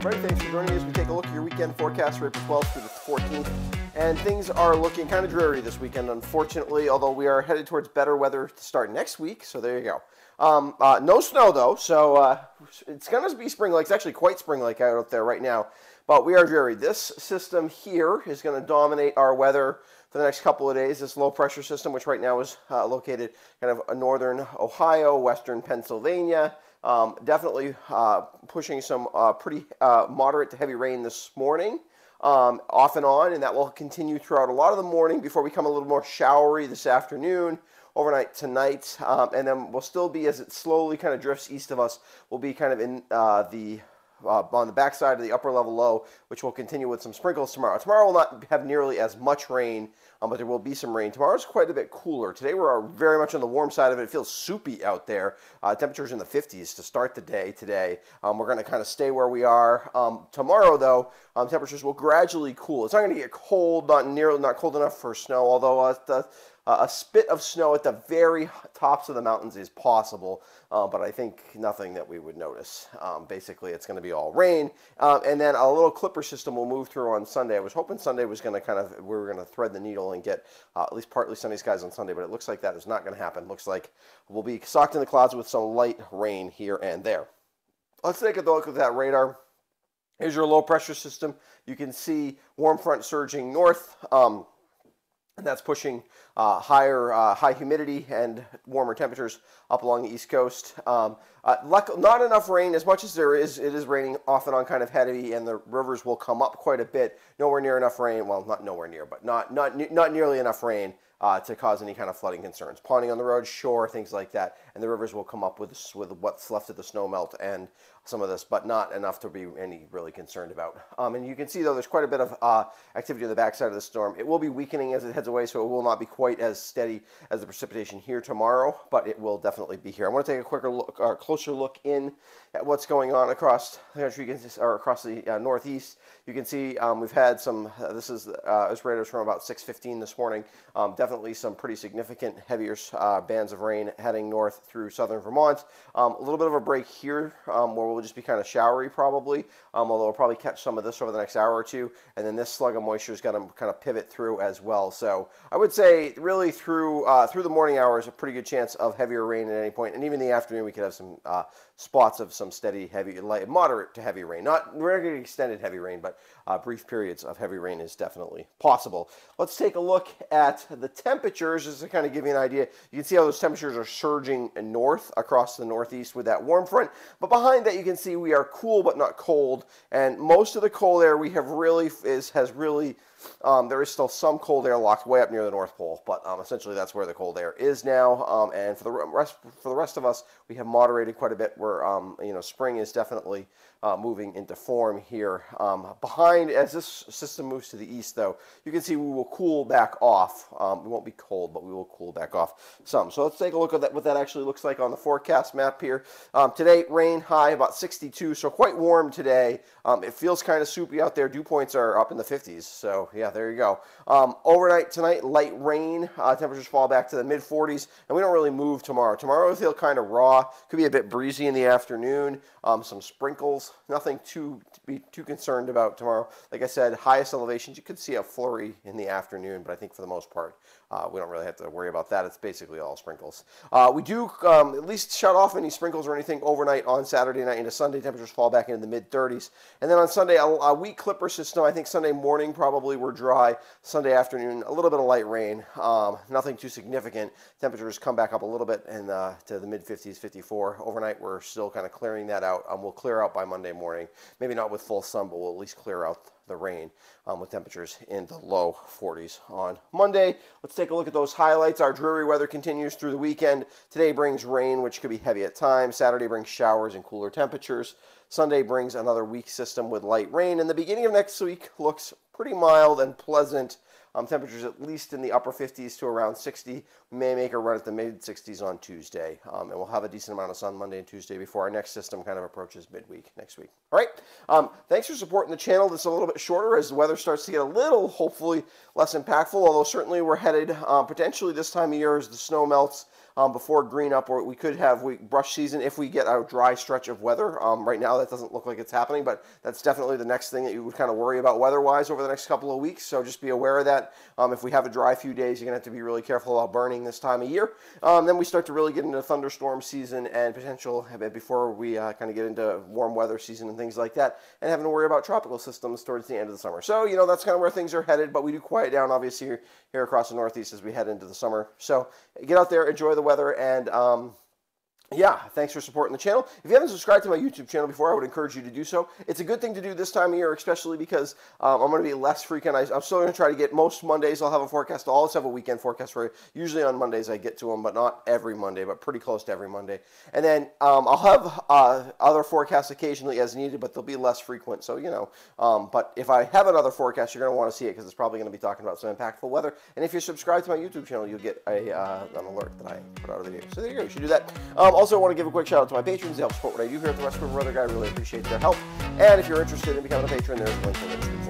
everybody. Thanks for joining us. We take a look at your weekend forecast for April 12th through the 14th. And things are looking kind of dreary this weekend, unfortunately, although we are headed towards better weather to start next week. So there you go. No snow, though, so it's going to be spring-like. It's actually quite spring-like out there right now, but we are dreary. This system here is going to dominate our weather for the next couple of days. This low-pressure system, which right now is located kind of northern Ohio, western Pennsylvania, definitely pushing some pretty moderate to heavy rain this morning. Off and on, and that will continue throughout a lot of the morning before we become a little more showery this afternoon, overnight tonight, and then we'll still be, as it slowly kind of drifts east of us, we'll be kind of in on the backside of the upper level low, which will continue with some sprinkles tomorrow. Tomorrow will not have nearly as much rain, but there will be some rain. Tomorrow's quite a bit cooler. Today we're very much on the warm side of it. It feels soupy out there. Temperatures in the 50s to start the day today. We're going to kind of stay where we are. Tomorrow, though, temperatures will gradually cool. It's not going to get cold, not cold enough for snow, although a spit of snow at the very tops of the mountains is possible, but I think nothing that we would notice. Basically, it's going to be all rain, and then a little clipper system will move through on Sunday. I was hoping Sunday was going to we were going to thread the needle and get at least partly sunny skies on Sunday, but it looks like that is not going to happen. Looks like we'll be socked in the clouds with some light rain here and there. Let's take a look at that radar. Here's your low pressure system. You can see warm front surging north. And that's pushing high humidity and warmer temperatures up along the East Coast. Not enough rain. As much as there is, it is raining off and on kind of heavy, and the rivers will come up quite a bit. Nowhere near enough rain. Well, not nowhere near, but not nearly enough rain to cause any kind of flooding concerns. Ponding on the road, sure, things like that. And the rivers will come up with what's left of the snow melt and some of this, but not enough to be any really concerned about. And you can see, though, there's quite a bit of activity on the backside of the storm. It will be weakening as it heads away, so it will not be quite as steady as the precipitation here tomorrow, but it will definitely be here. I want to take a closer look in at what's going on across the country, or across the Northeast. You can see we've had some, this radar from about 6:15 this morning, definitely some pretty significant heavier bands of rain heading north through southern Vermont. A little bit of a break here where we'll just be kind of showery probably, although we'll probably catch some of this over the next hour or two, and then this slug of moisture is going to kind of pivot through as well. So I would say really through the morning hours, a pretty good chance of heavier rain at any point, and even in the afternoon we could have some spots of some steady, heavy, light, moderate to heavy rain. We're not going to get extended heavy rain, but brief periods of heavy rain is definitely possible. Let's take a look at the temperatures just to kind of give you an idea. You can see how those temperatures are surging north across the Northeast with that warm front, but behind that you can see we are cool but not cold, and most of the cold air we have there is still some cold air locked way up near the North Pole, but essentially that's where the cold air is now. And for the rest of us, we have moderated quite a bit. Where spring is definitely moving into form here. Behind, as this system moves to the east, though, you can see we will cool back off. We won't be cold, but we will cool back off some. So let's take a look at what that actually looks like on the forecast map here. Today, rain high about 62, so quite warm today. It feels kind of soupy out there. Dew points are up in the 50s, so yeah, there you go. Overnight tonight, light rain. Temperatures fall back to the mid-40s, and we don't really move tomorrow. Tomorrow will feel kind of raw. Could be a bit breezy in the afternoon. Some sprinkles. Nothing to be too concerned about tomorrow. Like I said, highest elevations, you could see a flurry in the afternoon, but I think for the most part, we don't really have to worry about that. It's basically all sprinkles. We do at least shut off any sprinkles or anything overnight on Saturday night into Sunday. Temperatures fall back into the mid-30s. And then on Sunday, a weak clipper system. I think Sunday morning probably we're dry. Sunday afternoon, a little bit of light rain. Nothing too significant. Temperatures come back up a little bit and to the mid-50s, 54. Overnight, we're still kind of clearing that out. We'll clear out by Monday morning. Maybe not with full sun, but we'll at least clear out the rain with temperatures in the low 40s on Monday. Let's take a look at those highlights. Our dreary weather continues through the weekend. Today brings rain, which could be heavy at times. Saturday brings showers and cooler temperatures. Sunday brings another weak system with light rain. And the beginning of next week looks pretty mild and pleasant. Temperatures at least in the upper 50s to around 60. We may make a run at the mid-60s on Tuesday. And we'll have a decent amount of sun Monday and Tuesday before our next system kind of approaches midweek next week. All right. Thanks for supporting the channel. This is a little bit shorter as the weather starts to get a little, hopefully, less impactful, although certainly we're headed potentially this time of year as the snow melts. before green up, or we could have brush season if we get a dry stretch of weather. Right now, that doesn't look like it's happening, but that's definitely the next thing that you would kind of worry about weather-wise over the next couple of weeks. So just be aware of that. If we have a dry few days, you're going to have to be really careful about burning this time of year. Then we start to really get into thunderstorm season and potential before we kind of get into warm weather season and things like that, and having to worry about tropical systems towards the end of the summer. So, that's kind of where things are headed, but we do quiet down, obviously, here across the Northeast as we head into the summer. So get out there, enjoy the weather, and yeah, thanks for supporting the channel. If you haven't subscribed to my YouTube channel before, I would encourage you to do so. It's a good thing to do this time of year, especially because I'm going to be less frequent. I'm still going to try to get most Mondays. I'll have a forecast. I'll always have a weekend forecast for you. Usually on Mondays I get to them, but not every Monday, but pretty close to every Monday. And then I'll have other forecasts occasionally as needed, but they'll be less frequent. So, but if I have another forecast, you're going to want to see it because it's probably going to be talking about some impactful weather. And if you're subscribed to my YouTube channel, you'll get an alert that I put out a video. So there you go. You should do that. Also, I want to give a quick shout out to my patrons. They help support what I do here at the West River Weather Guy. I really appreciate their help. And if you're interested in becoming a patron, there's a link in the description.